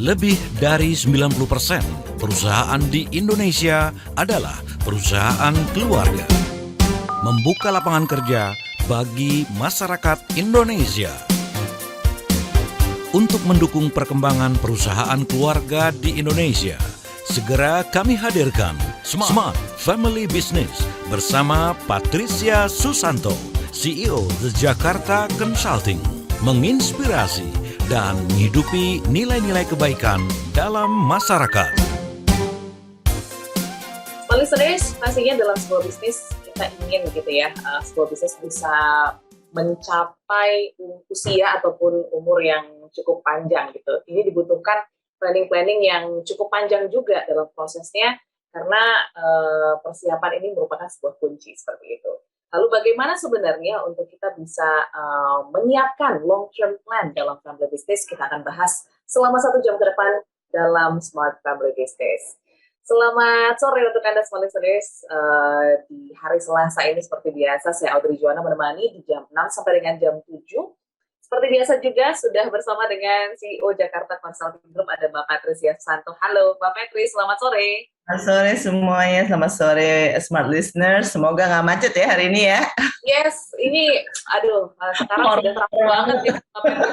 Lebih dari 90% perusahaan di Indonesia adalah perusahaan keluarga. Membuka lapangan kerja bagi masyarakat Indonesia. Untuk mendukung perkembangan perusahaan keluarga di Indonesia, segera kami hadirkan Smart Family Business bersama Patricia Susanto, CEO The Jakarta Consulting, menginspirasi dan menghidupi nilai-nilai kebaikan dalam masyarakat. Listeners, pastinya dalam sebuah bisnis kita ingin gitu ya, sebuah bisnis bisa mencapai usia ataupun umur yang cukup panjang gitu. Ini dibutuhkan planning yang cukup panjang juga dalam prosesnya, karena persiapan ini merupakan sebuah kunci seperti itu. Lalu bagaimana sebenarnya untuk kita bisa menyiapkan long-term plan dalam family business? Kita akan bahas selama 1 jam ke depan dalam Smart Family Business. Selamat sore untuk Anda semua listeners. Di hari Selasa ini seperti biasa saya Audrey Joanna menemani di jam 6 sampai dengan jam 7. Seperti biasa juga sudah bersama dengan CEO Jakarta Consulting Group ada Mbak Patricia Susanto. Halo Mbak Patri, selamat sore. Selamat sore semuanya, selamat sore Smart Listeners. Semoga nggak macet ya hari ini ya. Yes, ini sekarang sudah terang banget ya Mbak Patri.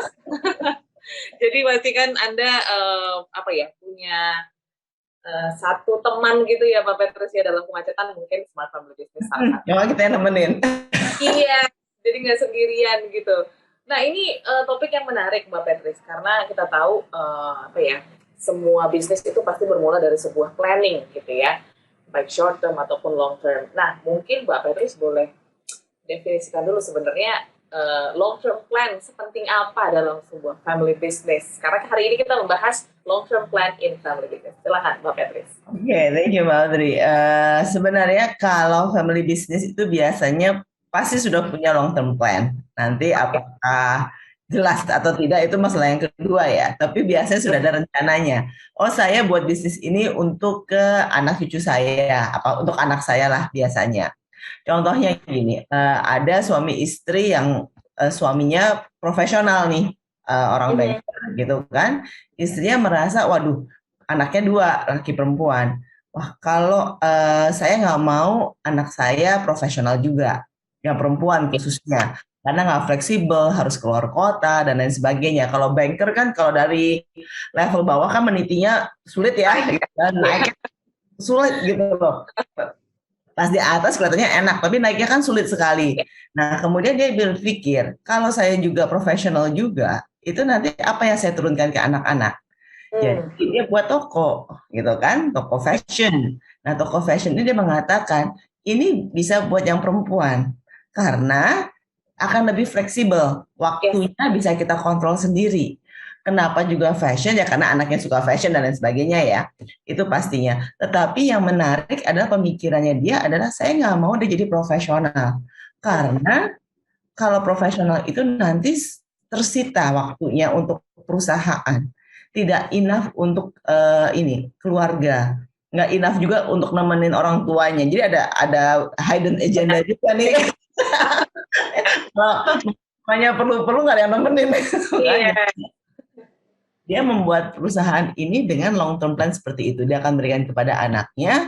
Jadi pasti kan Anda punya satu teman gitu ya Mbak Patricia dalam kemacetan, mungkin Smart Family Business salah satu. Memang kita yang nemenin. Iya, jadi nggak sendirian gitu. Nah ini topik yang menarik Mbak Patricia, karena kita tahu semua bisnis itu pasti bermula dari sebuah planning gitu ya, baik short term ataupun long term. Nah mungkin Mbak Patricia boleh definisikan dulu sebenarnya long term plan sepenting apa dalam sebuah family business, karena hari ini kita membahas long term plan in family business. Silakan Mbak Patricia. Oke, thank you Mbak Audrey. Sebenarnya kalau family business itu biasanya pasti sudah punya long term plan. Nanti apakah jelas atau tidak itu masalah yang kedua ya. Tapi biasanya sudah ada rencananya. Oh saya buat bisnis ini untuk ke anak cucu saya, untuk anak saya lah biasanya. Contohnya gini, ada suami istri yang suaminya profesional nih, orang banker gitu kan. Istrinya merasa, waduh, anaknya 2, laki perempuan. Wah, kalau saya nggak mau anak saya profesional juga, yang perempuan khususnya. Karena nggak fleksibel, harus keluar kota, dan lain sebagainya. Kalau banker kan, kalau dari level bawah kan menitinya sulit ya, dan naik sulit gitu loh. Pas di atas kelihatannya enak, tapi naiknya kan sulit sekali. Nah, kemudian dia berpikir, kalau saya juga profesional juga, itu nanti apa yang saya turunkan ke anak-anak? Jadi dia buat toko, gitu kan, toko fashion. Nah, toko fashion ini dia mengatakan, ini bisa buat yang perempuan, karena akan lebih fleksibel, waktunya bisa kita kontrol sendiri. Kenapa juga fashion? Ya karena anaknya suka fashion dan lain sebagainya ya. Itu pastinya. Tetapi yang menarik adalah pemikirannya dia adalah saya nggak mau dia jadi profesional. Karena kalau profesional itu nanti tersita waktunya untuk perusahaan. Tidak enough untuk keluarga. Nggak enough juga untuk nemenin orang tuanya. Jadi ada hidden agenda juga nih. Hanya perlu nggak ada yang nemenin. Iya. Dia membuat perusahaan ini dengan long term plan seperti itu. Dia akan berikan kepada anaknya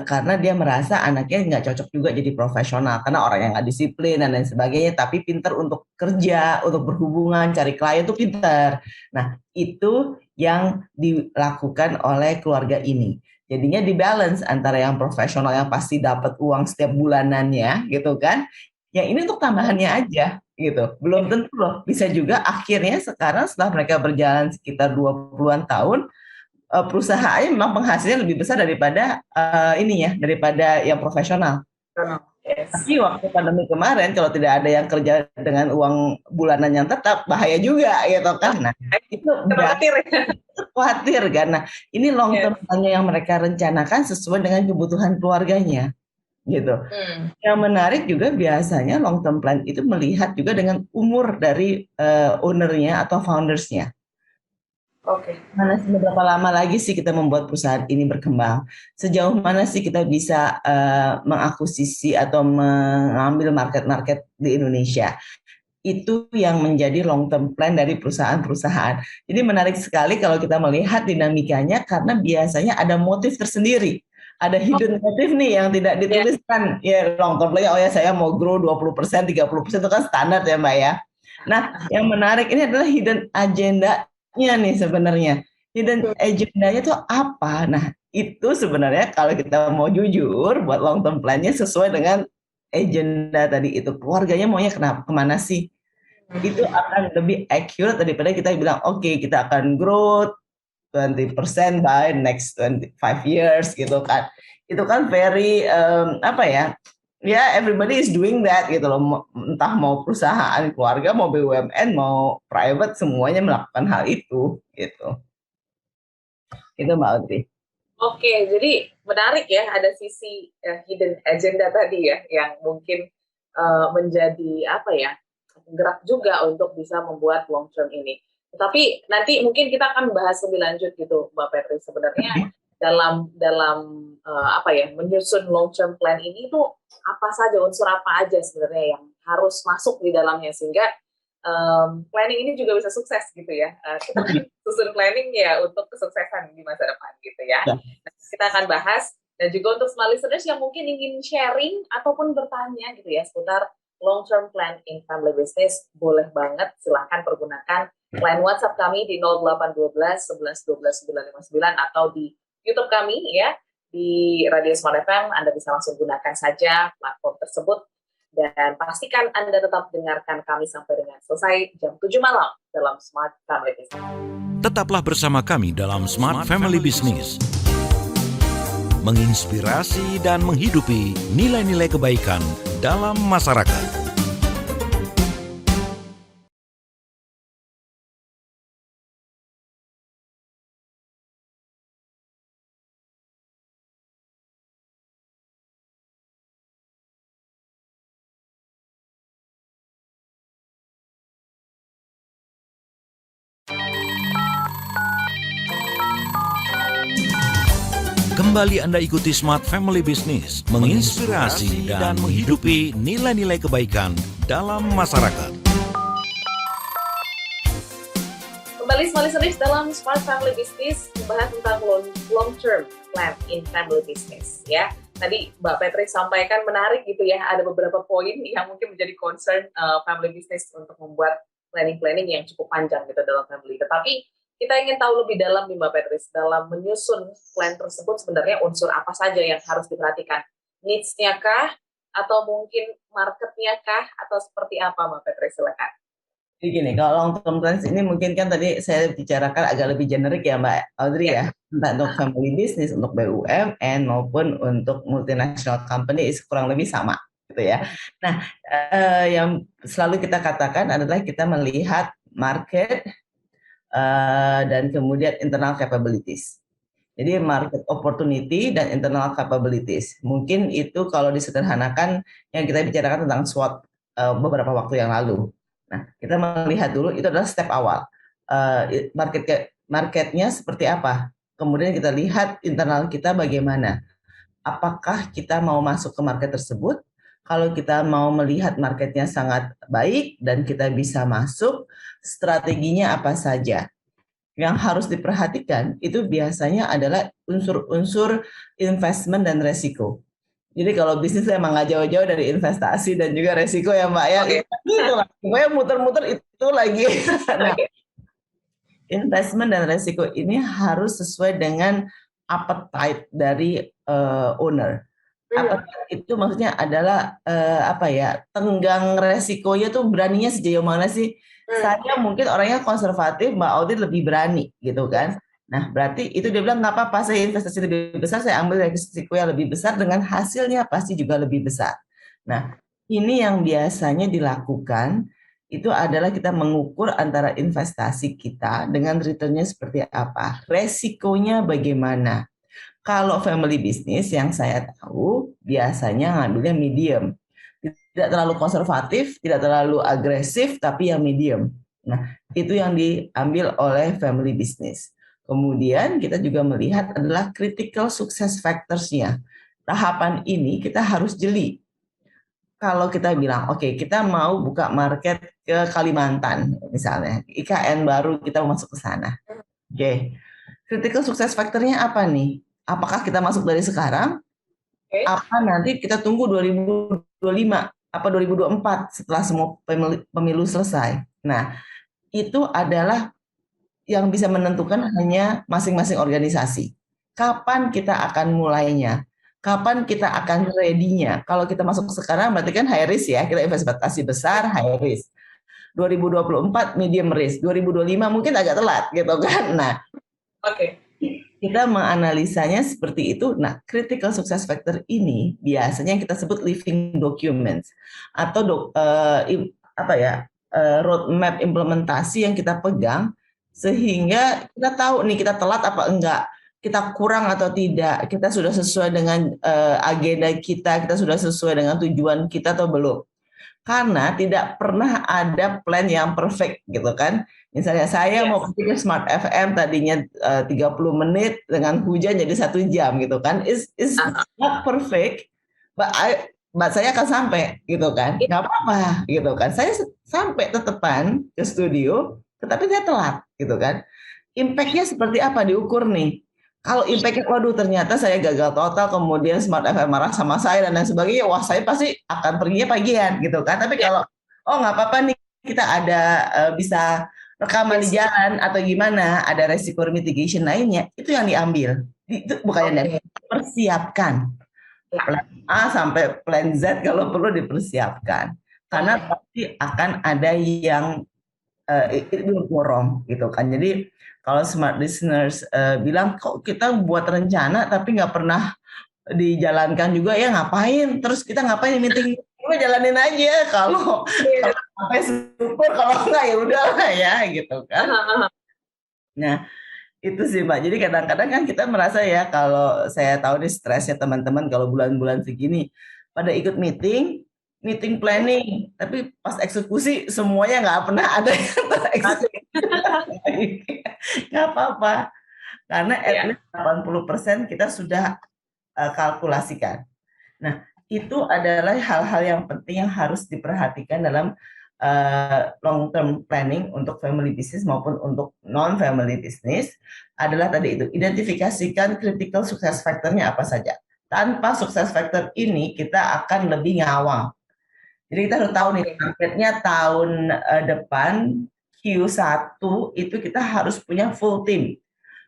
karena dia merasa anaknya nggak cocok juga jadi profesional karena orang yang nggak disiplin dan lain sebagainya. Tapi pintar untuk kerja, untuk berhubungan, cari klien itu pintar. Nah itu yang dilakukan oleh keluarga ini. Jadinya dibalance antara yang profesional yang pasti dapat uang setiap bulanannya, gitu kan? Yang ini untuk tambahannya aja. Gitu. Belum tentu loh, bisa juga akhirnya sekarang setelah mereka berjalan sekitar 20-an tahun, perusahaannya memang penghasilannya lebih besar daripada daripada yang profesional. Yes. Tapi waktu pandemi kemarin kalau tidak ada yang kerja dengan uang bulanan yang tetap, bahaya juga gitu kan. Nah, itu khawatir kan. Nah, ini long term yang mereka rencanakan sesuai dengan kebutuhan keluarganya. Gitu. Yang menarik juga biasanya long term plan itu melihat juga dengan umur dari ownernya atau foundersnya. Oke. Mana sih berapa lama lagi sih kita membuat perusahaan ini berkembang? Sejauh mana sih kita bisa mengakuisisi atau mengambil market di Indonesia? itu yang menjadi long term plan dari perusahaan-perusahaan. Jadi menarik sekali kalau kita melihat dinamikanya karena biasanya ada motif tersendiri. Ada hidden motif nih yang tidak dituliskan. Ya long term plan, oh ya saya mau grow 20%, 30% itu kan standar ya Mbak ya. Nah, yang menarik ini adalah hidden agendanya nih sebenarnya. Hidden agendanya itu apa? Nah, itu sebenarnya kalau kita mau jujur buat long term plan-nya sesuai dengan agenda tadi itu. Keluarganya maunya kemana sih? Itu akan lebih accurate daripada kita bilang oke, kita akan grow 20% by next 25 years gitu kan. Itu kan very apa ya? Ya everybody is doing that gitu loh. Entah mau perusahaan, keluarga, mau BUMN, mau private, semuanya melakukan hal itu gitu. Itu Mbak Audrey. Oke, jadi menarik ya, ada sisi hidden agenda tadi ya, yang mungkin menjadi apa ya, gerak juga untuk bisa membuat long term ini. Tapi nanti mungkin kita akan bahas lebih lanjut gitu, Mbak Petri. Sebenarnya dalam apa ya, menyusun long term plan ini tuh apa saja, unsur apa aja sebenarnya yang harus masuk di dalamnya sehingga planning ini juga bisa sukses gitu ya. Kita susun planning ya untuk kesuksesan di masa depan gitu ya. Nah, kita akan bahas dan juga untuk semua listeners yang mungkin ingin sharing ataupun bertanya gitu ya seputar long term plan in family business, boleh banget silahkan pergunakan line WhatsApp kami di 0812 11 12 959 atau di YouTube kami ya di Radio Smart FM. Anda bisa langsung gunakan saja platform tersebut. Dan pastikan Anda tetap dengarkan kami sampai dengan selesai jam 7 malam dalam Smart Family Business. Tetaplah bersama kami dalam Smart Family Business. Menginspirasi dan menghidupi nilai-nilai kebaikan dalam masyarakat. Kembali Anda ikuti Smart Family Business, menginspirasi dan menghidupi nilai-nilai kebaikan dalam masyarakat. Kembali semua listeners dalam Smart Family Business membahas tentang long term plan in family business ya. Tadi Mbak Petri sampaikan menarik gitu ya, ada beberapa poin yang mungkin menjadi concern family business untuk membuat planning yang cukup panjang gitu dalam family. Tetapi kita ingin tahu lebih dalam nih Mbak Petris, dalam menyusun plan tersebut sebenarnya unsur apa saja yang harus diperhatikan? Needs-nya kah? Atau mungkin market-nya kah? Atau seperti apa Mbak Petris? Silakan. Jadi gini, kalau long term plans ini mungkin kan tadi saya bicarakan agak lebih generik ya Mbak Audrey ya. Entah untuk family business, untuk BUMN maupun untuk multinational company kurang lebih sama gitu ya. Nah, yang selalu kita katakan adalah kita melihat market, dan kemudian internal capabilities. Jadi market opportunity dan internal capabilities. Mungkin itu kalau disederhanakan yang kita bicarakan tentang SWOT beberapa waktu yang lalu. Nah, kita melihat dulu itu adalah step awal. Marketnya seperti apa? Kemudian kita lihat internal kita bagaimana. Apakah kita mau masuk ke market tersebut? Kalau kita mau melihat marketnya sangat baik dan kita bisa masuk, strateginya apa saja? Yang harus diperhatikan itu biasanya adalah unsur-unsur investment dan resiko. Jadi kalau bisnis emang nggak jauh-jauh dari investasi dan juga resiko ya Mbak ya. Itulah, pokoknya muter-muter itu lagi. Nah, investment dan resiko ini harus sesuai dengan appetite dari owner. Appetite itu maksudnya adalah apa ya, tenggang resikonya tuh beraninya sejauh mana sih? Saya mungkin orangnya konservatif, Mbak Audrey lebih berani gitu kan. Nah berarti itu dia bilang nggak apa-apa, saya investasi lebih besar, saya ambil resiko yang lebih besar dengan hasilnya pasti juga lebih besar. Nah ini yang biasanya dilakukan itu adalah kita mengukur antara investasi kita dengan returnnya seperti apa, resikonya bagaimana. Kalau family business yang saya tahu biasanya ngambilnya medium, tidak terlalu konservatif, tidak terlalu agresif, tapi yang medium. Nah, itu yang diambil oleh family business. Kemudian kita juga melihat adalah critical success factors-nya. Tahapan ini kita harus jeli. kalau kita bilang, oke, kita mau buka market ke Kalimantan, misalnya, IKN baru kita mau masuk ke sana. Oke, critical success factor-nya apa nih? Apakah kita masuk dari sekarang? Oke. Apa nanti kita tunggu 2025? Apa 2024 setelah semua pemilu selesai? Nah, itu adalah yang bisa menentukan hanya masing-masing organisasi. Kapan kita akan mulainya? Kapan kita akan ready-nya? Kalau kita masuk sekarang berarti kan high risk ya, kita investasi besar, high risk. 2024 medium risk, 2025 mungkin agak telat gitu kan. Nah, Oke. kita menganalisanya seperti itu. Nah, critical success factor ini biasanya yang kita sebut living documents atau roadmap implementasi yang kita pegang sehingga kita tahu nih kita telat apa enggak, kita kurang atau tidak, kita sudah sesuai dengan agenda kita sudah sesuai dengan tujuan kita atau belum. Karena tidak pernah ada plan yang perfect gitu kan. Misalnya saya mau pergi ke Smart FM tadinya 30 menit dengan hujan jadi 1 jam gitu kan. Is not perfect, but saya akan sampai gitu kan. Nggak apa-apa gitu kan. Saya sampai tetepan ke studio, tetapi saya telat gitu kan. Impact-nya seperti apa diukur nih? Kalau impact-nya, waduh ternyata saya gagal total, kemudian Smart FM marah sama saya dan lain sebagainya, wah saya pasti akan perginya pagian gitu kan. Tapi kalau, oh nggak apa-apa nih, kita ada bisa rekaman di jalan atau gimana, ada resiko mitigation lainnya, itu yang diambil. Itu bukan yang dipersiapkan. Plan A sampai plan Z kalau perlu dipersiapkan. Karena pasti akan ada yang itu wrong gitu kan. Jadi kalau smart listeners bilang kok kita buat rencana tapi nggak pernah dijalankan juga, ya ngapain? Terus kita ngapain meeting? Kita jalanin aja. Kalau sampai super, kalau nggak ya udahlah ya gitu kan. Nah itu sih Mbak. Jadi kadang-kadang kan kita merasa ya, kalau saya tahu nih stresnya teman-teman kalau bulan-bulan segini pada ikut meeting planning, tapi pas eksekusi semuanya nggak pernah ada yang tereksekusi. Nggak apa-apa, karena at least 80% kita sudah kalkulasikan. Nah, itu adalah hal-hal yang penting yang harus diperhatikan dalam long term planning untuk family business maupun untuk non family business. Adalah tadi itu, identifikasikan critical success factor-nya apa saja. Tanpa success factor ini kita akan lebih ngawang. Jadi kita harus tahu nih targetnya tahun depan Q1 itu kita harus punya full team.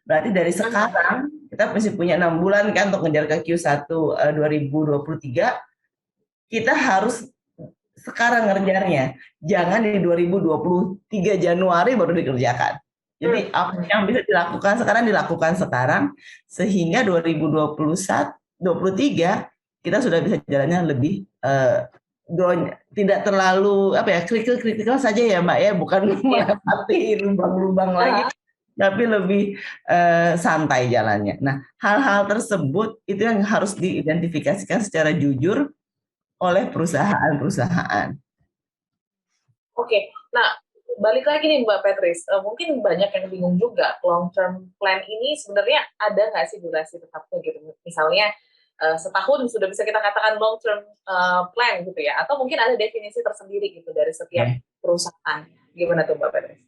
Berarti dari sekarang kita masih punya 6 bulan kan untuk ngejar ke Q1 2023. Kita harus sekarang ngerjarnya. Jangan di 2023 Januari baru dikerjakan. Jadi apa yang bisa dilakukan sekarang sehingga 2023 kita sudah bisa jalannya lebih tidak terlalu kritikal saja ya Mbak ya, bukan melewati lubang-lubang lagi, tapi lebih santai jalannya. Nah, hal-hal tersebut itu yang harus diidentifikasikan secara jujur oleh perusahaan-perusahaan. Oke, nah balik lagi nih Mbak Patrice, mungkin banyak yang bingung juga, long term plan ini sebenarnya ada nggak sih durasi tetapnya gitu? Misalnya setahun sudah bisa kita katakan long term plan gitu ya, atau mungkin ada definisi tersendiri gitu dari setiap perusahaan. Gimana tuh Mbak Patrice?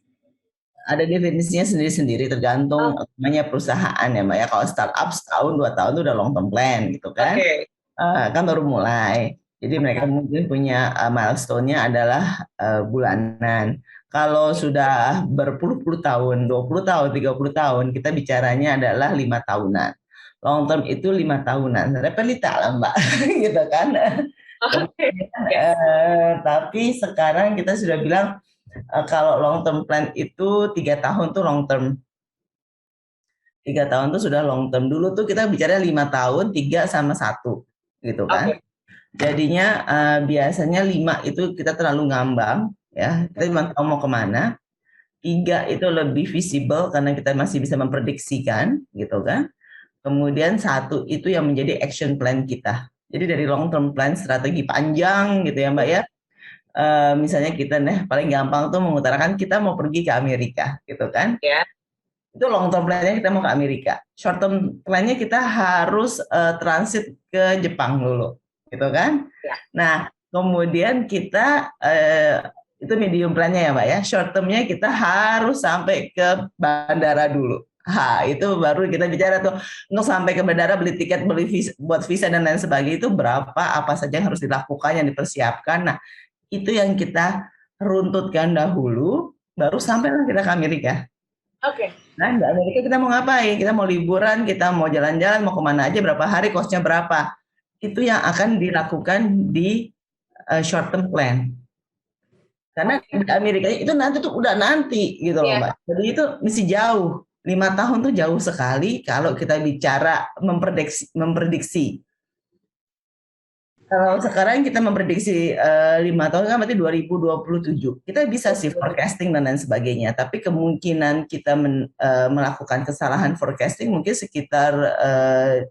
Ada definisinya sendiri-sendiri tergantung namanya perusahaan ya Mbak ya. Kalau startup setahun 2 tahun itu udah long term plan gitu kan. Kan baru mulai. Jadi mereka mungkin punya milestone-nya adalah bulanan. Kalau sudah berpuluh-puluh tahun, 20 tahun, 30 tahun, kita bicaranya adalah 5 tahunan. Long term itu 5 tahunan. Repelita lah Mbak, gitu kan. Tapi sekarang kita sudah bilang kalau long term plan itu 3 tahun tuh long term. 3 tahun tuh sudah long term. Dulu tuh kita bicara 5 tahun, 3 sama 1 gitu kan. Jadinya biasanya 5 itu kita terlalu ngambang ya. Kita cuma tahu mau kemana. 3 itu lebih visible karena kita masih bisa memprediksikan gitu kan. Kemudian 1 itu yang menjadi action plan kita. Jadi dari long term plan strategi panjang gitu ya Mbak ya. Misalnya kita paling gampang tuh mengutarakan kita mau pergi ke Amerika gitu kan. Itu long term plan-nya kita mau ke Amerika. Short term plan-nya kita harus transit ke Jepang dulu gitu kan. Nah Kemudian kita itu medium plan-nya ya Mbak ya. Short term-nya kita harus sampai ke bandara dulu. Itu baru kita bicara tuh untuk sampai ke bandara, beli tiket, beli visa, buat visa dan lain sebagainya itu berapa, apa saja yang harus dilakukan, yang dipersiapkan. Nah, itu yang kita runtutkan dahulu, baru sampailah kita ke Amerika. Oke. Nah, di Amerika kita mau ngapain? Kita mau liburan, kita mau jalan-jalan, mau kemana aja, berapa hari, cost-nya berapa. Itu yang akan dilakukan di short term plan. Karena di Amerika itu nanti tuh udah nanti gitu loh Mbak. Jadi itu mesti jauh. 5 tahun tuh jauh sekali kalau kita bicara memprediksi. Kalau sekarang kita memprediksi 5 tahun kan berarti 2027. Kita bisa sih forecasting dan lain sebagainya, tapi kemungkinan kita melakukan kesalahan forecasting mungkin sekitar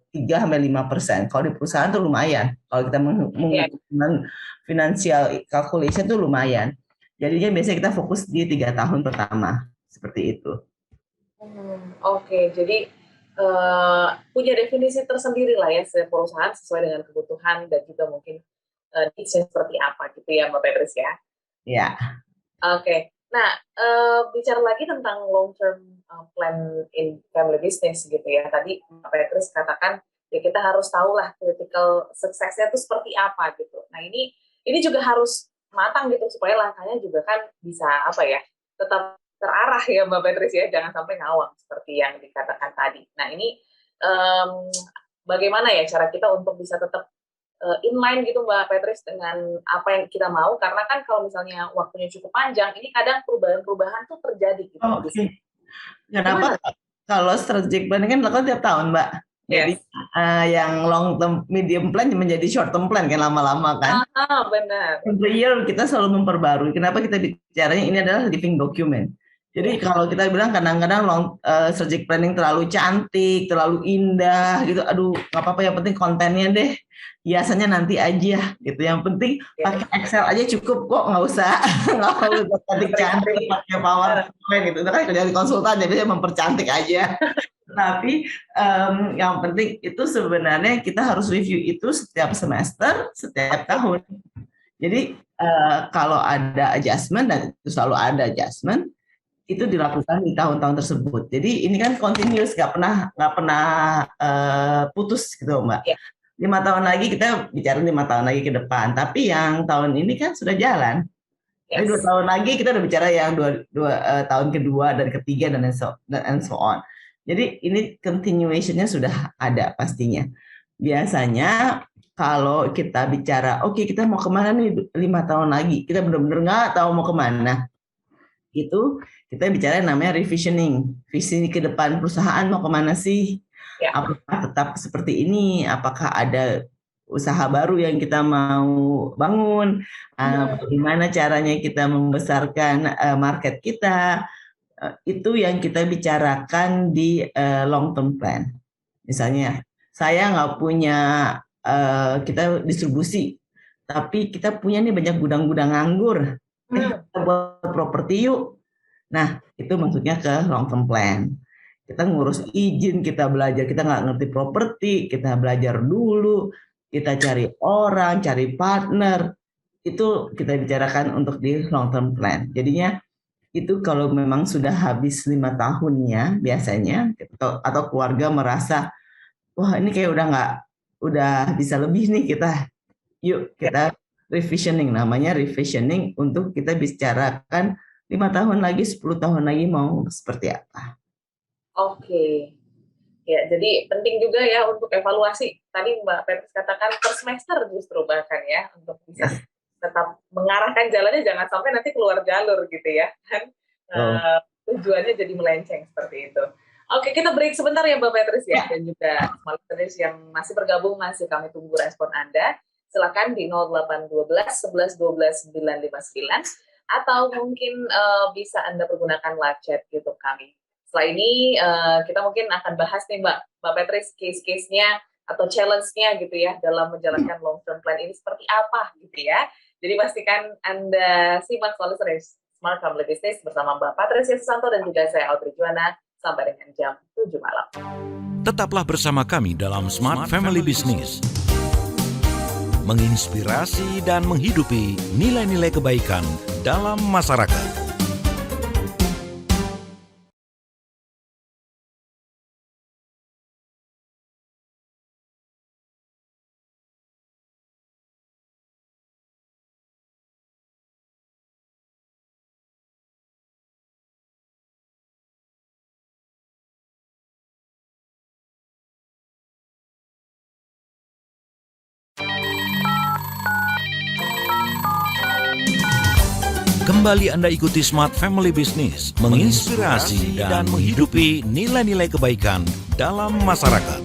3-5%. Kalau di perusahaan tuh lumayan. Kalau kita menggunakan financial calculation tuh lumayan. Jadinya biasanya kita fokus di 3 tahun pertama, seperti itu. Oke, jadi punya definisi tersendiri lah ya setiap perusahaan sesuai dengan kebutuhan dan juga mungkin needs-nya seperti apa gitu ya Mbak Petris ya. Ya. Oke. Nah, bicara lagi tentang long term plan in family business gitu ya. Tadi Mbak Petris katakan ya kita harus tahu lah critical success-nya itu seperti apa gitu. Nah, ini juga harus matang gitu supaya langkahnya juga kan bisa apa ya, tetap terarah ya Mbak Petris ya, jangan sampai ngawang seperti yang dikatakan tadi. Nah ini bagaimana ya cara kita untuk bisa tetap inline gitu Mbak Petris dengan apa yang kita mau, karena kan kalau misalnya waktunya cukup panjang, ini kadang perubahan-perubahan tuh terjadi gitu. Oke. Kenapa? Kalau strategic planning kan dilakukan tiap tahun Mbak. Jadi yang long term, medium plan menjadi short term plan kan lama-lama kan. Benar. Every year kita selalu memperbarui. Kenapa kita bicaranya ini adalah living document. Jadi kalau kita bilang kadang-kadang strategic planning terlalu cantik, terlalu indah gitu, aduh nggak apa-apa, yang penting kontennya deh, biasanya nanti aja gitu. Yang penting pakai Excel aja cukup kok, nggak usah cantik-cantik pakai PowerPoint gitu. Itu kan kerja di konsultan jadi mempercantik aja. Tapi yang penting itu sebenarnya kita harus review itu setiap semester, setiap tahun. Jadi kalau ada adjustment, dan itu selalu ada adjustment, itu dilakukan di tahun-tahun tersebut. Jadi ini kan continuous, nggak pernah putus gitu Mbak. 5 tahun lagi kita bicara 5 tahun lagi ke depan. Tapi yang tahun ini kan sudah jalan. Jadi 2 tahun lagi kita udah bicara yang tahun kedua dan ketiga dan so on. Jadi ini continuation-nya sudah ada pastinya. Biasanya kalau kita bicara, oke, kita mau kemana nih 5 tahun lagi, kita benar-benar nggak tahu mau kemana. Itu kita bicara namanya revisioning, visi ke depan perusahaan mau kemana sih, apakah tetap seperti ini, apakah ada usaha baru yang kita mau bangun, bagaimana caranya kita membesarkan market kita, itu yang kita bicarakan di long term plan. Misalnya saya nggak punya, kita distribusi, tapi kita punya nih banyak gudang-gudang anggur, kita buat properti yuk. Nah, itu maksudnya ke long term plan. Kita ngurus izin, kita belajar, kita nggak ngerti properti, kita belajar dulu, kita cari orang, cari partner, itu kita bicarakan untuk di long term plan. Jadinya itu kalau memang sudah habis 5 tahunnya biasanya, atau keluarga merasa, wah ini kayak udah bisa lebih nih kita, yuk kita revisioning, namanya revisioning untuk kita bicarakan 5 tahun lagi, 10 tahun lagi mau seperti apa. Oke. Ya, jadi penting juga ya untuk evaluasi. Tadi Mbak Petris katakan per semester justru bahkan ya, untuk bisa tetap mengarahkan jalannya, jangan sampai nanti keluar jalur gitu ya. Kan tujuannya jadi melenceng seperti itu. Oke, kita break sebentar ya Mbak Petris ya, dan juga semua listeners yang masih bergabung, masih kami tunggu respon Anda. Silakan di 0812 11 12 959. Atau mungkin bisa Anda pergunakan live chat YouTube kami. Setelah ini kita mungkin akan bahas nih Mbak Petris, case-case-nya atau challenge-nya gitu ya dalam menjalankan long term plan ini seperti apa gitu ya. Jadi pastikan Anda simak selalu Smart Family Business bersama Mbak Patricia Susanto dan juga saya Audrey Juwana sampai dengan jam 7 malam. Tetaplah bersama kami dalam Smart Family Business. menginspirasi dan menghidupi nilai-nilai kebaikan dalam masyarakat. Kembali Anda ikuti Smart Family Business, menginspirasi dan menghidupi nilai-nilai kebaikan dalam masyarakat.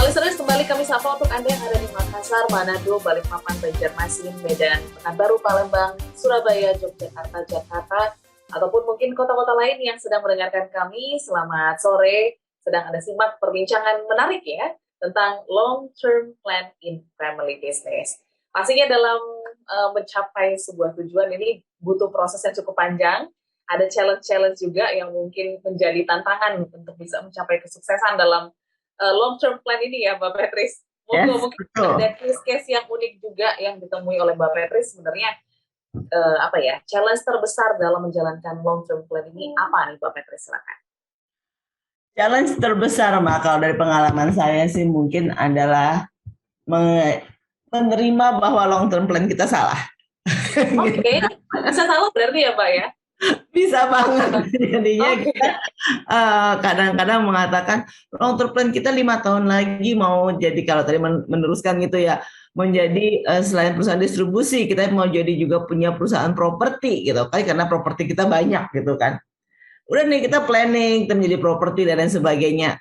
Listeners, kembali kami sapa untuk Anda yang ada di Makassar, Manado, Balikpapan, Banjarmasin, Medan, Pekanbaru, Palembang, Surabaya, Yogyakarta, Jakarta, ataupun mungkin kota-kota lain yang sedang mendengarkan kami. Selamat sore, sedang Anda simak perbincangan menarik ya, tentang long-term plan in family business. Pastinya dalam mencapai sebuah tujuan ini butuh proses yang cukup panjang, ada challenge-challenge juga yang mungkin menjadi tantangan untuk bisa mencapai kesuksesan dalam long-term plan ini ya Mbak Petris. Mungkin ada case-case yang unik juga yang ditemui oleh Mbak Petris sebenarnya challenge terbesar dalam menjalankan long-term plan ini apa nih Mbak Petris, silakan. Challenge terbesar Mbak kalau dari pengalaman saya sih mungkin adalah menerima bahwa long term plan kita salah. Oke. Bisa salah berarti ya Mbak ya? Bisa banget. Jadinya kita kadang-kadang mengatakan long term plan kita 5 tahun lagi mau jadi, kalau tadi meneruskan gitu ya, menjadi selain perusahaan distribusi kita mau jadi juga punya perusahaan properti gitu kan, karena properti kita banyak gitu kan. Udah nih kita planning kita menjadi properti dan lain sebagainya.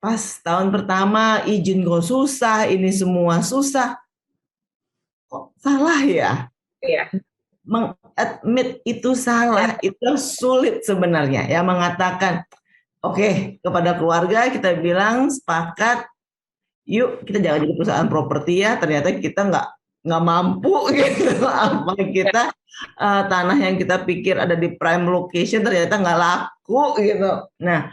Pas tahun pertama izin kok susah, ini semua susah. Kok salah ya? Iya. Mengadmit itu salah, itu sulit sebenarnya ya, mengatakan oke, kepada keluarga kita bilang sepakat, yuk kita jangan jadi perusahaan properti ya, ternyata kita nggak mampu gitu, apa kita tanah yang kita pikir ada di prime location ternyata nggak laku gitu. Nah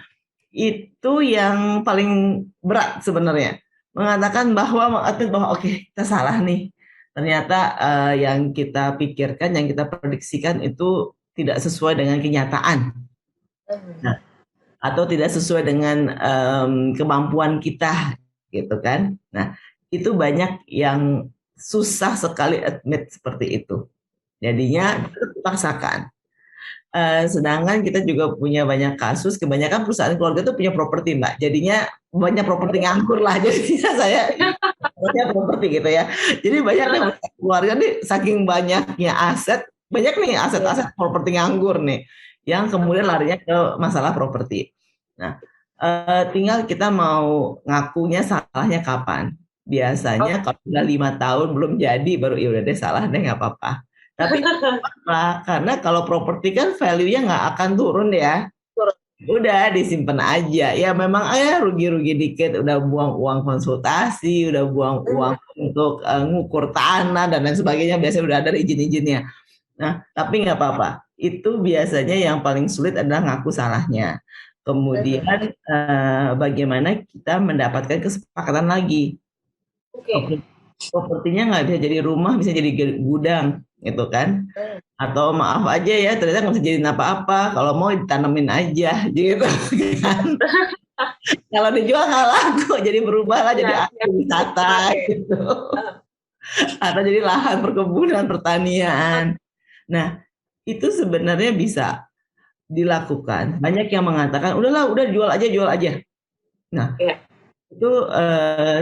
itu yang paling berat sebenarnya, mengatakan bahwa oke kita salah nih. Ternyata yang kita pikirkan, yang kita prediksikan itu tidak sesuai dengan kenyataan, atau tidak sesuai dengan kemampuan kita, gitu kan? Nah, itu banyak yang susah sekali admit seperti itu. Jadinya dipaksakan. Sedangkan kita juga punya banyak kasus, kebanyakan perusahaan keluarga itu punya properti Mbak. Jadinya banyak properti nganggur lah. Jadinya saya banyak properti gitu ya. Jadi banyak nih keluarga nih saking banyaknya aset, banyak nih aset-aset properti nganggur nih, yang kemudian larinya ke masalah properti. Nah, tinggal kita mau ngakunya salahnya kapan. Biasanya kalau udah 5 tahun belum jadi baru ya udah deh salah deh nggak apa-apa. Tapi apa? Karena kalau properti kan value-nya nggak akan turun ya. Udah disimpan aja. Ya memang rugi-rugi dikit, udah buang uang konsultasi, udah buang uang untuk ngukur tanah dan lain sebagainya, biasanya udah ada izin-izinnya. Nah, tapi nggak apa-apa. Itu biasanya yang paling sulit adalah ngaku salahnya. Kemudian bagaimana kita mendapatkan kesepakatan lagi. Propertinya nggak bisa jadi rumah, bisa jadi gudang gitu kan, atau maaf aja ya ternyata nggak bisa jadi apa-apa, kalau mau ditanemin aja gitu kan. Kalau dijual nggak laku, jadi berubahlah jadi wisata gitu, atau jadi lahan perkebunan pertanian. Nah itu sebenarnya bisa dilakukan. Banyak yang mengatakan udah jual aja. Nah itu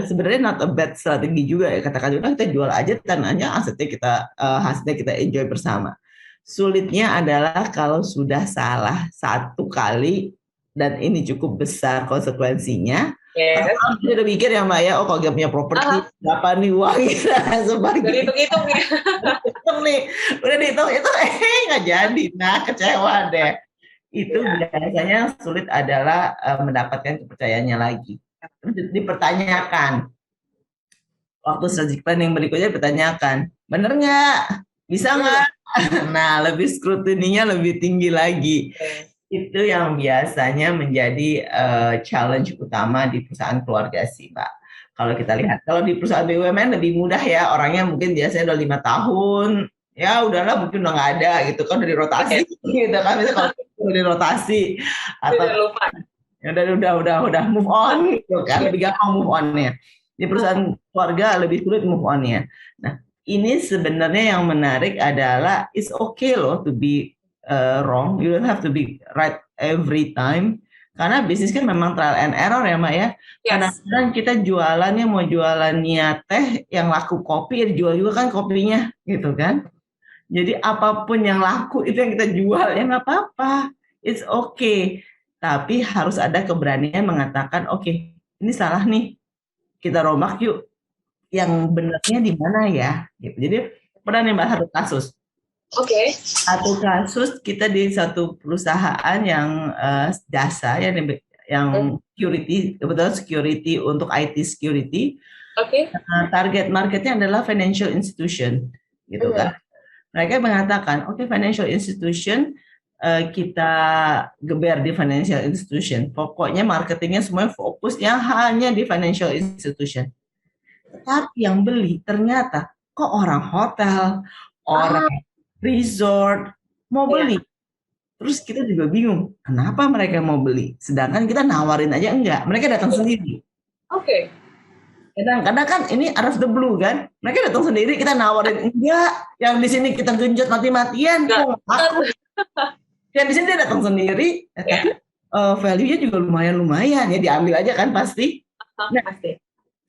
sebenarnya not a bad strategi juga ya, katakan udah kita jual aja tanahnya, asetnya kita hasilnya kita enjoy bersama. Sulitnya adalah kalau sudah salah satu kali dan ini cukup besar konsekuensinya. Kita udah mikir ya Mbak ya, kalau dia punya properti berapa nih uang dan sebagainya. Dihitung-hitung ya. Udah dihitung itu nggak jadi, nah kecewa deh. Itu biasanya sulit adalah mendapatkan kepercayaannya lagi. Dipertanyakan waktu strategic planning berikutnya, dipertanyakan bener nggak, bisa nggak, nah lebih skrutininya lebih tinggi lagi. Itu yang biasanya menjadi challenge utama di perusahaan keluarga sih Mbak. Kalau kita lihat, kalau di perusahaan BUMN lebih mudah ya, orangnya mungkin biasanya udah 5 tahun, ya udahlah mungkin udah nggak ada gitu kan, dari rotasi gitu kan, misalnya kalau udah dari rotasi atau Sudah lupa. ya udah move on gitu kan, lebih gampang move on-nya. Di perusahaan keluarga lebih sulit move on-nya. Nah, ini sebenarnya yang menarik adalah it's okay loh to be wrong, you don't have to be right every time. Karena bisnis kan memang trial and error ya, Mbak ya. Yes. Kadang-kadang kita jualannya mau jualannya teh, yang laku kopi, ya dijual juga kan kopinya, gitu kan. Jadi apapun yang laku itu yang kita jual, ya nggak apa-apa, it's okay. Tapi harus ada keberanian mengatakan, oke, ini salah nih, kita rombak yuk. Yang benarnya di mana ya? Gitu. Jadi pernah nih Mbak satu kasus. Oke. Satu kasus kita di satu perusahaan yang jasa yang security, kebetulan security untuk IT security. Oke. Target marketnya adalah financial institution, gitu kan. Mereka mengatakan, oke, financial institution, kita geber di financial institution. Pokoknya marketingnya semuanya fokusnya hanya di financial institution. Tapi yang beli ternyata kok orang hotel, orang resort mau beli. Terus kita juga bingung, kenapa mereka mau beli? Sedangkan kita nawarin aja enggak, mereka datang sendiri. Oke. Kadang-kadang kan ini out of the blue kan, mereka datang sendiri, kita nawarin enggak, yang di sini kita genjot mati-matian, kok aku. Yang di sini dia datang sendiri, tapi value-nya juga lumayan ya, diambil aja kan pasti. Nah,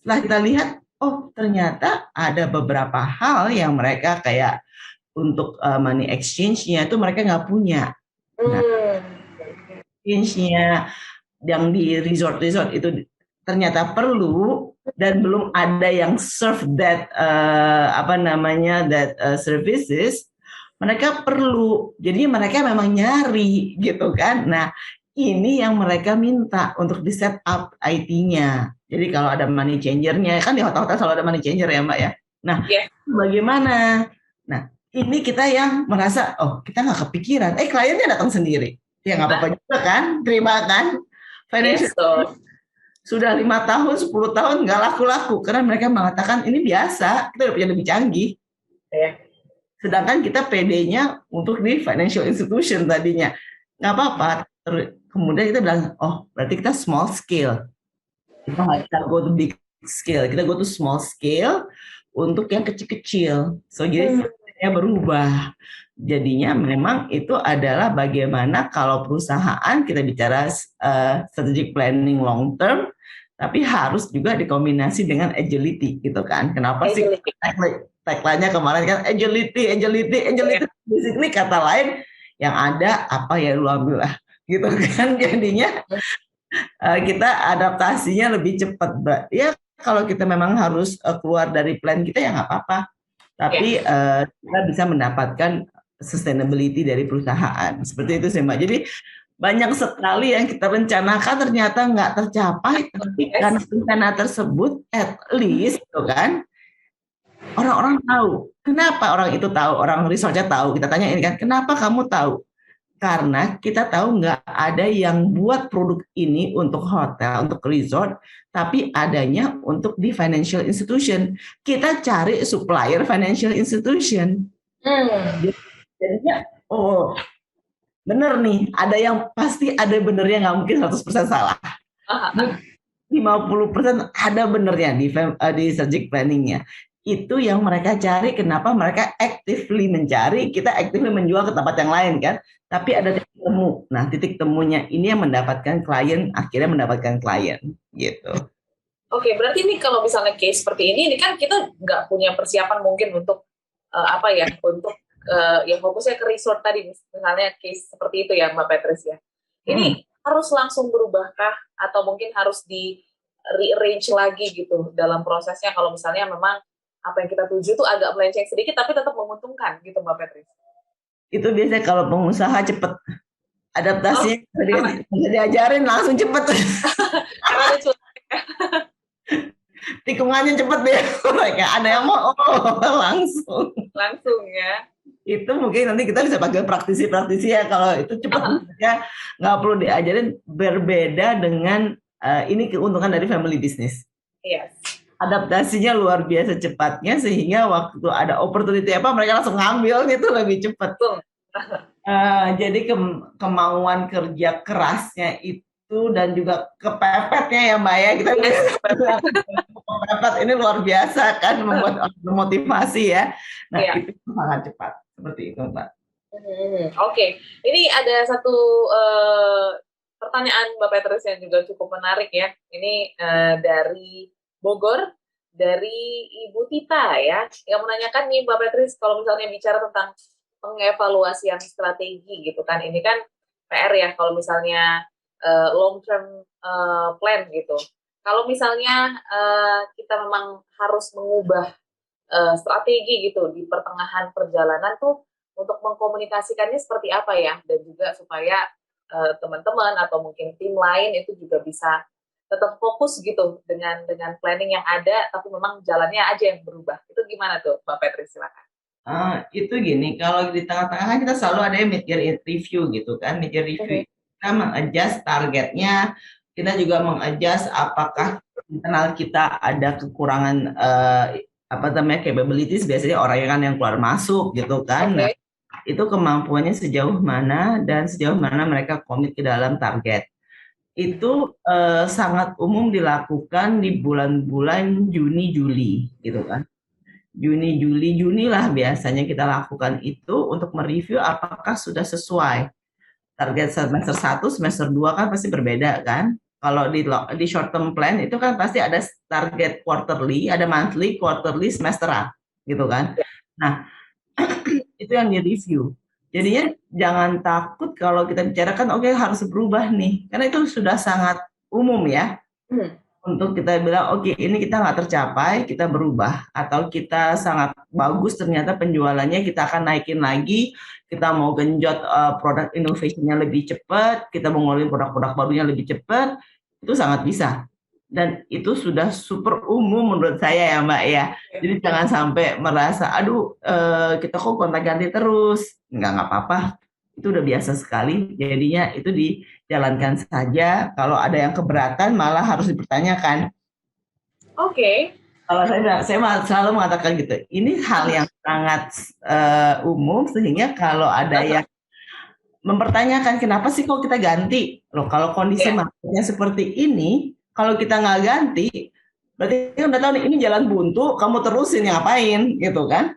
setelah kita lihat, oh ternyata ada beberapa hal yang mereka kayak untuk money exchange-nya itu mereka nggak punya. Nah, exchange-nya yang di resort-resort itu ternyata perlu dan belum ada yang serve that services. Mereka perlu, jadi mereka memang nyari gitu kan. Nah, ini yang mereka minta untuk di set up IT-nya. Jadi kalau ada money changer-nya, kan di hotel-hotel selalu ada money changer ya Mbak ya. Nah, bagaimana? Nah, ini kita yang merasa, oh kita nggak kepikiran, kliennya datang sendiri. Ya nggak apa-apa juga kan, terima kan. Financial sudah 5 tahun, 10 tahun nggak laku-laku. Karena mereka mengatakan ini biasa, kita udah punya lebih canggih. Sedangkan kita PD-nya untuk di financial institution tadinya. Nggak apa-apa. Kemudian kita bilang, oh berarti kita small scale. Kita nggak go to big scale, kita go to small scale untuk yang kecil-kecil. So jadi berubah. Jadinya memang itu adalah bagaimana kalau perusahaan kita bicara strategic planning long term, tapi harus juga dikombinasi dengan agility gitu kan. Kenapa sih tagline-nya kemarin kan agility. Basically kata lain yang ada apa ya lu ambil lah gitu kan. Jadinya kita adaptasinya lebih cepat. Ya kalau kita memang harus keluar dari plan kita ya nggak apa-apa. Tapi kita bisa mendapatkan sustainability dari perusahaan. Seperti itu sih Mbak. Jadi banyak sekali yang kita rencanakan ternyata nggak tercapai. Tapi karena rencana tersebut at least gitu kan, orang-orang tahu. Kenapa orang itu tahu? Orang research-nya tahu. Kita tanya ini kan, kenapa kamu tahu? Karena kita tahu nggak ada yang buat produk ini untuk hotel, untuk resort, tapi adanya untuk di financial institution. Kita cari supplier financial institution. Jadinya, oh bener nih, ada yang pasti ada benernya, nggak mungkin 100% salah. 50% ada benernya di strategic planningnya. Itu yang mereka cari, kenapa mereka actively mencari, kita actively menjual ke tempat yang lain kan. Tapi ada titik temu. Nah, titik temunya ini yang mendapatkan klien, akhirnya mendapatkan klien gitu. Oke, berarti ini kalau misalnya case seperti ini kan kita nggak punya persiapan mungkin untuk untuk ya fokusnya ke resort tadi, misalnya case seperti itu ya Mbak Patrice ya. Ini harus langsung berubahkah atau mungkin harus di rearrange lagi gitu dalam prosesnya kalau misalnya memang apa yang kita tuju itu agak melenceng sedikit tapi tetap menguntungkan gitu Mbak Patrice? Itu biasanya kalau pengusaha cepet adaptasinya, bisa diajarin langsung cepet. Tikungannya cepet deh mereka. Ada yang mau langsung ya. Itu mungkin nanti kita bisa pakai praktisi ya, kalau itu cepat ya, nggak perlu diajarin. Berbeda dengan ini keuntungan dari family business. Yes. adaptasinya luar biasa cepatnya sehingga waktu ada opportunity apa mereka langsung ngambil gitu lebih cepat. Betul. Jadi kemauan kerja kerasnya itu dan juga kepepetnya ya Mbak ya, kita kepepet ini luar biasa kan, membuat orang termotivasi ya. Nah Iya. itu sangat cepat seperti itu Mbak. Oke, ini ada satu pertanyaan Mbak Petrus yang juga cukup menarik ya. Ini dari Bogor, dari Ibu Tita ya, yang menanyakan nih Mbak Petrus, kalau misalnya bicara tentang pengevaluasian strategi gitu kan, ini kan PR ya kalau misalnya long term plan gitu. Kalau misalnya kita memang harus mengubah strategi gitu di pertengahan perjalanan tuh, untuk mengkomunikasikannya seperti apa ya, dan juga supaya teman-teman atau mungkin tim lain itu juga bisa tetap fokus gitu dengan planning yang ada, tapi memang jalannya aja yang berubah. Itu gimana tuh Mbak Petri, silakan. Itu gini, kalau di tengah-tengah kan kita selalu ada yang mid-year review gitu kan, mid-year review kita mengadjust targetnya, kita juga mengadjust apakah internal kita ada kekurangan capabilities, biasanya orang yang keluar masuk gitu kan. Nah, itu kemampuannya sejauh mana dan sejauh mana mereka komit ke dalam target. Itu sangat umum dilakukan di bulan-bulan Juni, Juli gitu kan. Juni lah biasanya kita lakukan itu untuk mereview apakah sudah sesuai. Target semester 1, semester 2 kan pasti berbeda kan. Kalau di short term plan itu kan pasti ada target quarterly, ada monthly, quarterly, semesteran gitu kan. Nah, itu yang di-review. Jadinya jangan takut kalau kita bicarakan oke, harus berubah nih. Karena itu sudah sangat umum ya. Untuk kita bilang oke, ini kita nggak tercapai, kita berubah. Atau kita sangat bagus ternyata penjualannya, kita akan naikin lagi, kita mau genjot produk innovation-nya lebih cepat, kita mau ngeluarin produk-produk barunya lebih cepat, itu sangat bisa. Dan itu sudah super umum menurut saya ya Mbak ya. Jadi jangan sampai merasa aduh kita kok gonta-ganti terus. Nggak apa-apa, itu udah biasa sekali. Jadinya itu dijalankan saja. Kalau ada yang keberatan malah harus dipertanyakan. Oke. Kalau saya selalu mengatakan gitu, ini hal yang sangat umum sehingga kalau ada yang mempertanyakan kenapa sih kok kita ganti, loh kalau kondisi marketnya seperti ini, kalau kita nggak ganti, berarti udah tahu nih ini jalan buntu, kamu terusin ngapain gitu kan?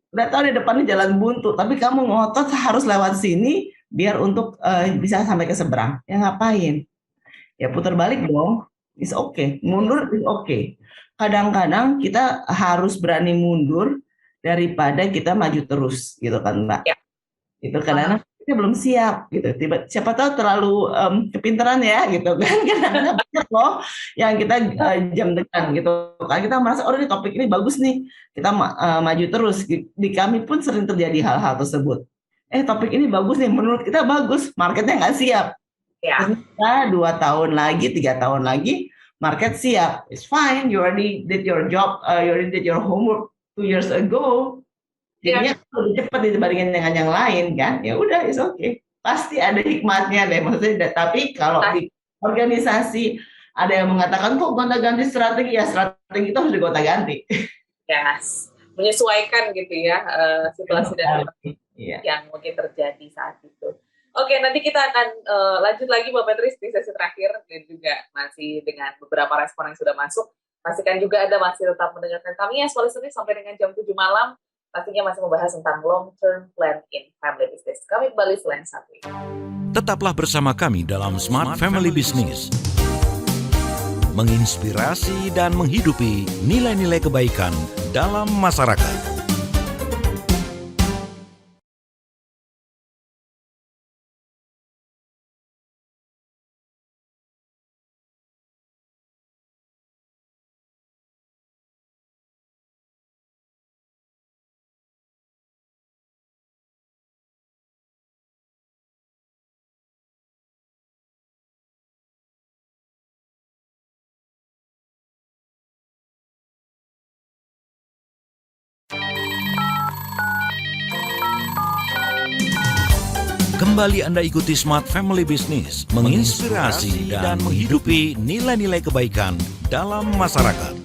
Udah tahu di depannya jalan buntu, tapi kamu ngotot harus lewat sini biar untuk bisa sampai ke seberang. Ya ngapain? Ya putar balik dong. Is okay. Mundur is okay. Kadang-kadang kita harus berani mundur daripada kita maju terus, gitu kan Mbak? Itu karena kita belum siap gitu. Siapa tahu terlalu kepintaran ya gitu kan. Karena banyak loh yang kita jam tekan gitu kan. Kita merasa oh ini topik ini bagus nih. Kita maju terus. Di kami pun sering terjadi hal-hal tersebut. Topik ini bagus nih, menurut kita bagus, marketnya nggak siap. Ternyata 2 tahun lagi, 3 tahun lagi market siap. It's fine, you already did your job, you already did your homework 2 years ago. Jadinya lebih cepat dibandingin dengan yang lain kan, ya udah it's okay, pasti ada hikmatnya deh maksudnya. Tapi kalau di organisasi ada yang mengatakan kok gonta-ganti strategi, ya strategi itu harus digonta-ganti. Yes, menyesuaikan gitu ya situasi dan yang mungkin terjadi saat itu. Oke, nanti kita akan lanjut lagi Mbak Petris di sesi terakhir dan juga masih dengan beberapa respon yang sudah masuk. Pastikan juga Anda masih tetap mendengarkan kami ya Senin sampai dengan jam 7 malam. Pastinya masih membahas tentang long-term plan in family business. Kami kembali selain satu ini. Tetaplah bersama kami dalam Smart Family Business. Menginspirasi dan menghidupi nilai-nilai kebaikan dalam masyarakat. Kembali Anda ikuti Smart Family Business, menginspirasi dan menghidupi nilai-nilai kebaikan dalam masyarakat.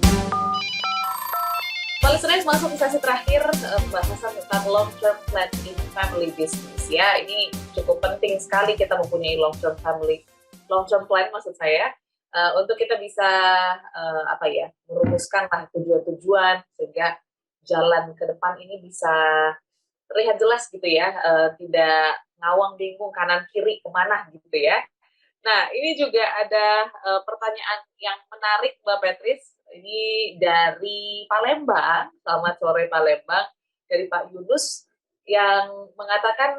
Listeners, masuk ke sesi terakhir pembahasan tentang long term plan in family business ya. Ini cukup penting sekali kita mempunyai long term plan maksud saya, untuk kita bisa merumuskan tujuan-tujuan sehingga jalan ke depan ini bisa terlihat jelas gitu ya, tidak ngawang bingung kanan kiri kemana gitu ya. Nah, ini juga ada pertanyaan yang menarik Mbak Patrice. Ini dari Palembang, selamat sore Palembang, dari Pak Yunus yang mengatakan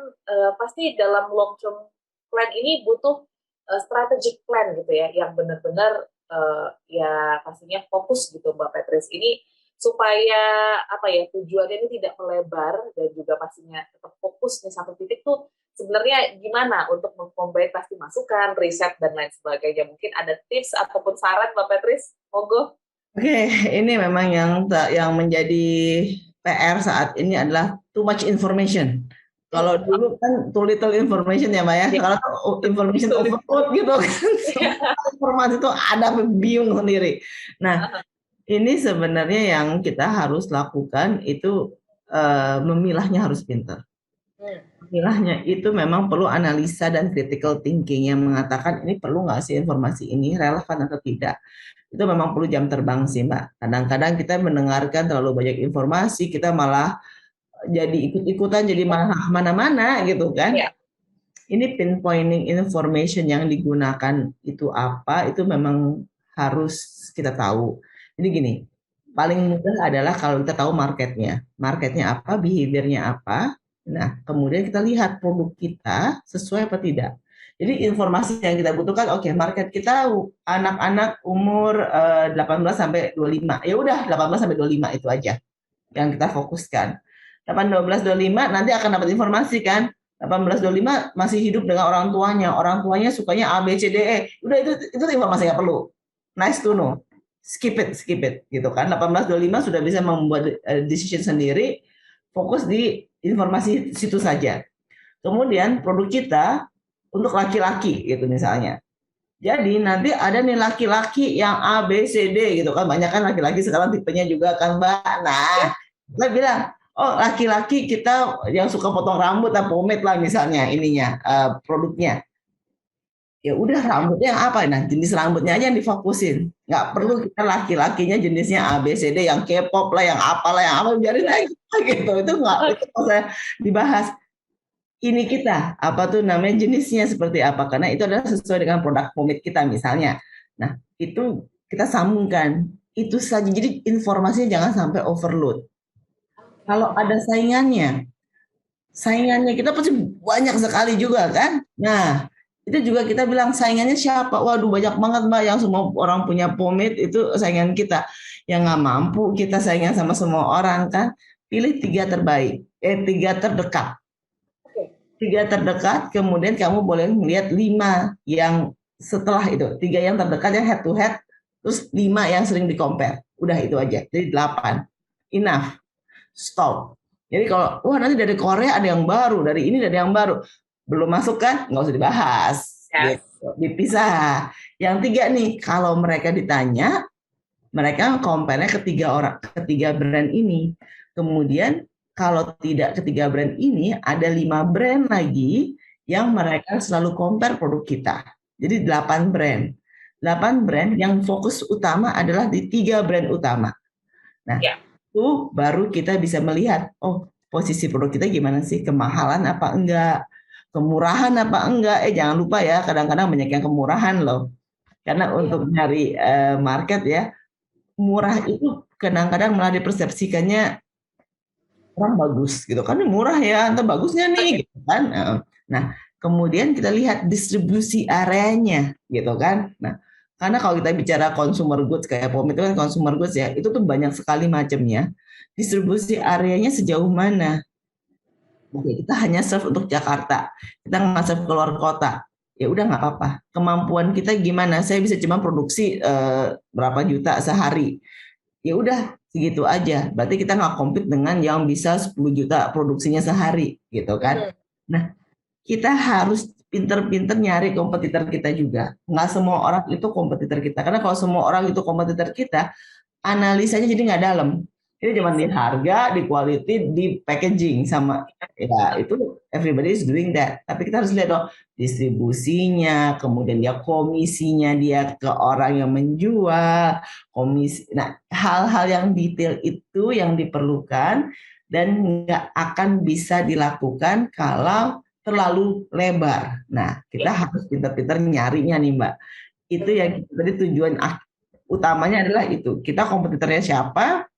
pasti dalam long term plan ini butuh strategic plan gitu ya, yang benar-benar ya pastinya fokus gitu Mbak Patrice. Ini supaya tujuannya ini tidak melebar dan juga pastinya tetap fokus di satu titik tuh sebenarnya gimana untuk mengcombine pasti masukan, riset dan lain sebagainya. Mungkin ada tips ataupun saran Mbak Patrice, monggo. Oke, ini memang yang menjadi PR saat ini adalah too much information. Kalau dulu kan too little information ya Mbak ya, kalau information overload gitu kan, informasi itu ada bingung sendiri. Nah, ini sebenarnya yang kita harus lakukan itu memilahnya harus pintar. Memilahnya itu memang perlu analisa dan critical thinking yang mengatakan ini perlu nggak sih informasi ini, relevan atau tidak. Itu memang perlu jam terbang sih Mbak. Kadang-kadang kita mendengarkan terlalu banyak informasi, kita malah jadi ikut-ikutan, jadi malah mana-mana gitu kan. Yeah. Ini pinpointing information yang digunakan itu apa, itu memang harus kita tahu. Jadi gini, paling mudah adalah kalau kita tahu marketnya apa, behaviornya apa. Nah, kemudian kita lihat produk kita sesuai apa tidak. Jadi informasi yang kita butuhkan, oke, market kita anak-anak umur 18 sampai 25. Ya udah 18 sampai 25 itu aja yang kita fokuskan. 12 25 nanti akan dapat informasi kan. 18 25 masih hidup dengan orang tuanya. Orang tuanya sukanya A B C D E. Udah itu informasi nggak perlu. Nice to know. Skip it gitu kan. 18 25 sudah bisa membuat decision sendiri, fokus di informasi situ saja. Kemudian produk kita untuk laki-laki gitu misalnya. Jadi nanti ada nih laki-laki yang A, B, C, D gitu kan. Banyak kan laki-laki sekarang tipenya juga kan Mbak. Nah, kita bilang, oh laki-laki kita yang suka potong rambut atau pomade lah misalnya ininya, produknya. Ya udah rambutnya yang apa? Nah jenis rambutnya aja yang difokusin. Nggak perlu kita laki-lakinya jenisnya A, B, C, D yang K-pop lah, yang apalah, yang apa, biarin aja gitu. Itu nggak usah dibahas. Ini kita, jenisnya seperti apa, karena itu adalah sesuai dengan produk pomade kita misalnya. Nah, itu kita sambungkan, itu saja. Jadi informasinya jangan sampai overload. Kalau ada saingannya kita pasti banyak sekali juga kan. Nah, itu juga kita bilang saingannya siapa? Waduh banyak banget Mbak, yang semua orang punya pomade itu saingan kita. Yang nggak mampu kita saingan sama semua orang kan. Pilih 3 terbaik, 3 terdekat. 3 terdekat, kemudian kamu boleh melihat 5 yang setelah itu. 3 yang terdekat yang head to head, terus 5 yang sering di-compare. Udah itu aja, jadi 8. Enough. Stop. Jadi kalau, nanti dari Korea ada yang baru, dari ini ada yang baru. Belum masuk kan? Nggak usah dibahas. Yes. Gitu. Dipisah. Yang 3 nih, kalau mereka ditanya, mereka compare-nya ketiga brand ini. Kemudian, kalau tidak ketiga brand ini, ada 5 brand lagi yang mereka selalu compare produk kita. Jadi 8 brand. 8 brand yang fokus utama adalah di 3 brand utama. Nah, itu baru kita bisa melihat, posisi produk kita gimana sih? Kemahalan apa enggak? Kemurahan apa enggak? Jangan lupa ya, kadang-kadang banyak yang kemurahan loh. Karena untuk nyari market ya, murah itu kadang-kadang malah dipersepsikannya orang bagus gitu kan, murah ya, entah bagusnya nih gitu kan. Nah, kemudian kita lihat distribusi areanya gitu kan. Nah, karena kalau kita bicara consumer goods kayak pomade itu kan consumer goods ya, itu tuh banyak sekali macamnya. Distribusi areanya sejauh mana? Oke, kita hanya serve untuk Jakarta, kita nggak serve keluar kota. Ya udah nggak apa-apa. Kemampuan kita gimana? Saya bisa cuma produksi berapa juta sehari. Ya udah segitu aja. Berarti kita nggak compete dengan yang bisa 10 juta produksinya sehari, gitu kan? Nah, kita harus pinter-pinter nyari kompetitor kita juga. Nggak semua orang itu kompetitor kita. Karena kalau semua orang itu kompetitor kita, analisanya jadi nggak dalam. Ini cuma di harga, di quality, di packaging sama ya itu everybody is doing that. Tapi kita harus lihat dong distribusinya, kemudian dia komisinya dia ke orang yang menjual, komisi. Nah, hal-hal yang detail itu yang diperlukan dan nggak akan bisa dilakukan kalau terlalu lebar. Nah, kita harus pintar-pintar nyarinya nih, Mbak. Itu yang tadi tujuan utamanya adalah itu. Kita kompetitornya siapa?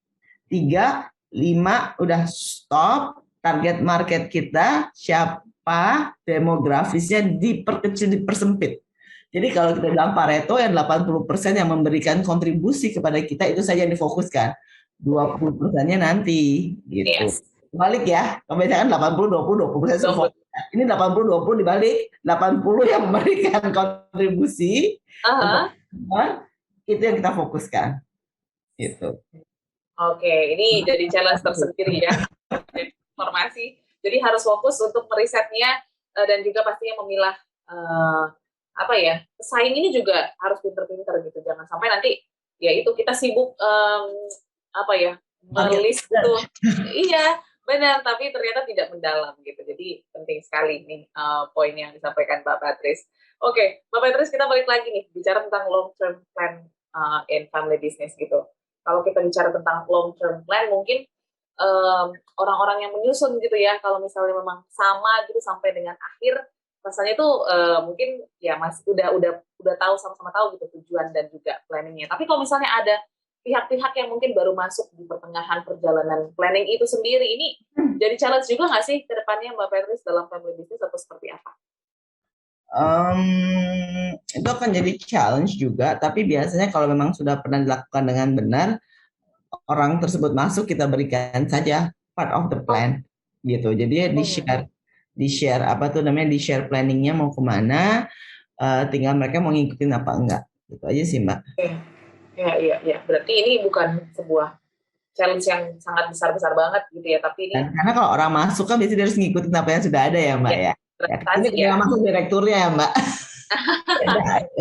3, 5 udah stop, target market kita siapa, demografisnya diperkecil, dipersempit. Jadi kalau kita bilang Pareto yang 80% yang memberikan kontribusi kepada kita itu saja yang difokuskan. 20%-nya nanti gitu. Yes. Balik ya, kebanyakan 80 20 20% ini 80 20 dibalik, 80 yang memberikan kontribusi. Itu yang kita fokuskan. Gitu. Oke, ini jadi challenge tersendiri ya, informasi. Jadi harus fokus untuk merisetnya dan juga pastinya memilah pesaing ini juga harus pinter-pinter gitu. Jangan sampai nanti ya itu kita sibuk menulis itu. Iya, benar. Tapi ternyata tidak mendalam gitu. Jadi penting sekali nih poin yang disampaikan Mbak Patrice. Oke, Mbak Patrice kita balik lagi nih bicara tentang long term plan in family business gitu. Kalau kita bicara tentang long term plan, mungkin orang-orang yang menyusun gitu ya, kalau misalnya memang sama gitu sampai dengan akhir, rasanya tuh mungkin ya masih udah tahu sama-sama tahu gitu tujuan dan juga planningnya. Tapi kalau misalnya ada pihak-pihak yang mungkin baru masuk di pertengahan perjalanan planning itu sendiri, ini jadi challenge juga nggak sih ke depannya Mbak Patrice dalam family business atau seperti apa? Itu akan jadi challenge juga, tapi biasanya kalau memang sudah pernah dilakukan dengan benar, orang tersebut masuk kita berikan saja part of the plan gitu. Jadi di-share apa tuh namanya, di-share planningnya mau kemana, tinggal mereka mau ngikutin apa enggak. Gitu aja sih Mbak. Iya. Berarti ini bukan sebuah challenge yang sangat besar-besar banget gitu ya, tapi ini karena kalau orang masuk kan biasanya dia harus ngikutin apa yang sudah ada ya Mbak ya. Ini kita masuk direkturnya ya Mbak.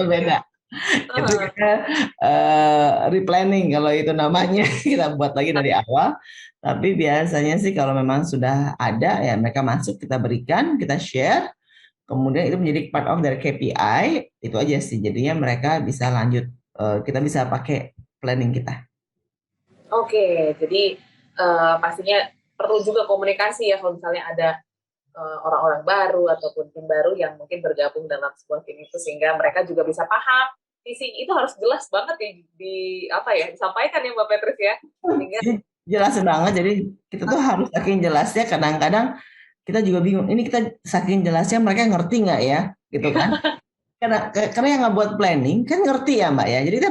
Beda. Itu kita replanning kalau itu namanya, kita buat lagi dari awal. Tapi biasanya sih kalau memang sudah ada ya mereka masuk, kita berikan, kita share, kemudian itu menjadi part of dari KPI, itu aja sih. Jadinya mereka bisa lanjut, kita bisa pakai planning kita. Oke, jadi pastinya perlu juga komunikasi ya kalau misalnya ada orang-orang baru ataupun tim baru yang mungkin bergabung dalam sebuah tim itu, sehingga mereka juga bisa paham visi itu harus jelas banget disampaikan ya Mbak Patrice ya. Sehingga jelas banget, jadi kita tuh harus saking jelasnya, kadang-kadang kita juga bingung, ini kita saking jelasnya mereka ngerti nggak ya gitu kan. Karena yang nggak buat planning kan ngerti ya Mbak ya, jadi kita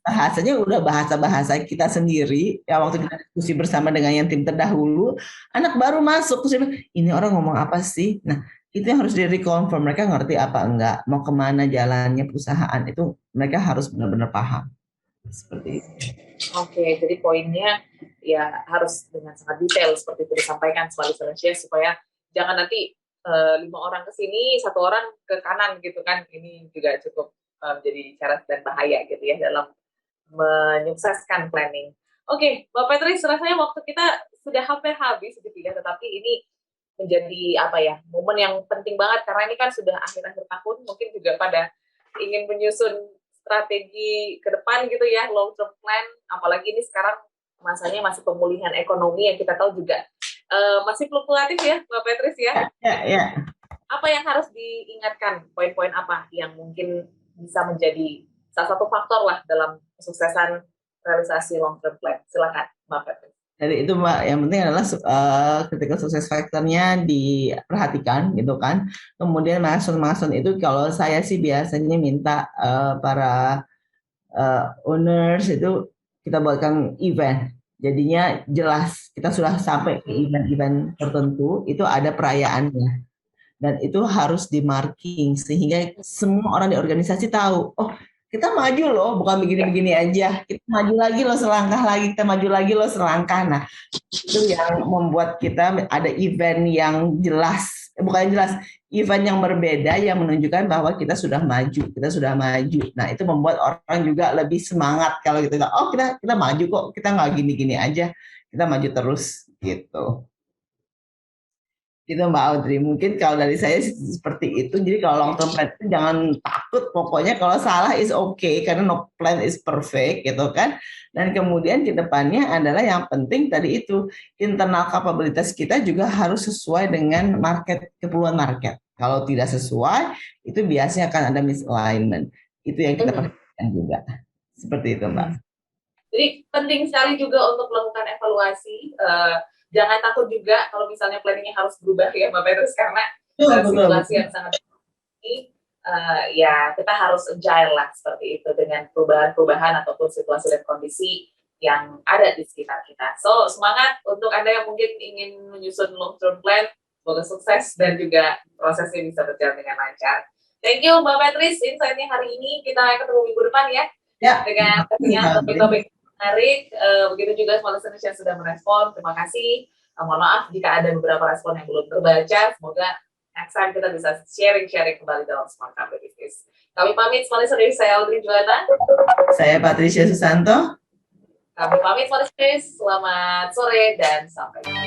bahasanya udah bahasa kita sendiri ya. Waktu kita diskusi bersama dengan yang tim terdahulu, anak baru masuk terus ini orang ngomong apa sih. Nah itu yang harus di-reconfirm, mereka ngerti apa enggak, mau kemana jalannya perusahaan, itu mereka harus benar-benar paham seperti itu. Oke, jadi poinnya ya harus dengan sangat detail seperti itu disampaikan solusinya, supaya jangan nanti 5 orang ke sini, 1 orang ke kanan gitu kan. Ini juga cukup jadi challenge dan bahaya gitu ya dalam menyukseskan planning. Oke, Mbak Patrice, rasanya waktu kita sudah hampir habis gitu ya, tetapi ini menjadi momen yang penting banget karena ini kan sudah akhir-akhir tahun, mungkin juga pada ingin menyusun strategi ke depan gitu ya, long term plan, apalagi ini sekarang masanya masih pemulihan ekonomi yang kita tahu juga masih fluktuatif ya Mbak Patrice ya. Ya. Apa yang harus diingatkan, poin-poin apa yang mungkin bisa menjadi salah satu faktor lah dalam kesuksesan realisasi long term plan? Silakan Mbak Patrice. Jadi itu Mbak, yang penting adalah ketika sukses faktornya diperhatikan gitu kan. Kemudian milestone itu kalau saya sih biasanya minta para owners itu kita buatkan event. Jadinya jelas kita sudah sampai ke event-event tertentu, itu ada perayaannya. Dan itu harus di marking sehingga semua orang di organisasi tahu, oh kita maju loh, bukan begini-begini aja. Kita maju lagi loh selangkah lagi, kita maju lagi loh selangkah. Nah, itu yang membuat kita ada event yang jelas, bukan jelas, event yang berbeda yang menunjukkan bahwa kita sudah maju, Nah, itu membuat orang juga lebih semangat kalau gitu. Oh, kita maju kok, kita nggak gini-gini aja. kita maju terus gitu. Itu Mbak Audrey, mungkin kalau dari saya seperti itu. Jadi kalau long term plan itu jangan takut, pokoknya kalau salah is okay, karena no plan is perfect gitu kan. Dan kemudian ke depannya adalah yang penting tadi itu, internal kapabilitas kita juga harus sesuai dengan market, keperluan market. Kalau tidak sesuai, itu biasanya akan ada misalignment. Itu yang kita perhatikan juga. Seperti itu Mbak. Jadi penting sekali juga untuk melakukan evaluasi. Jangan takut juga kalau misalnya planningnya harus berubah ya Mbak Petrus, karena situasi yang sangat ini, ya kita harus agile lah seperti itu dengan perubahan-perubahan ataupun situasi dan kondisi yang ada di sekitar kita. So semangat untuk Anda yang mungkin ingin menyusun long term plan, semoga sukses dan juga prosesnya bisa berjalan dengan lancar. Thank you Mbak Petrus, insight-nya hari ini. Kita ketemu minggu depan ya, dengan topik-topik menarik. Begitu juga semua listeners yang sudah merespon, terima kasih. Mohon maaf jika ada beberapa respon yang belum terbaca. Semoga next time kita bisa sharing kembali dalam Smart Family Business. Kami pamit semua listeners, saya Audrey Juwana. Saya Patricia Susanto. Kami pamit semua listeners, selamat sore dan sampai jumpa.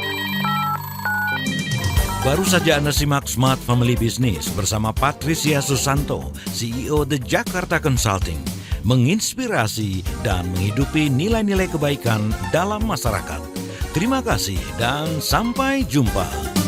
Baru saja Anda simak Smart Family Business bersama Patricia Susanto, CEO The Jakarta Consulting, menginspirasi dan menghidupi nilai-nilai kebaikan dalam masyarakat. Terima kasih dan sampai jumpa.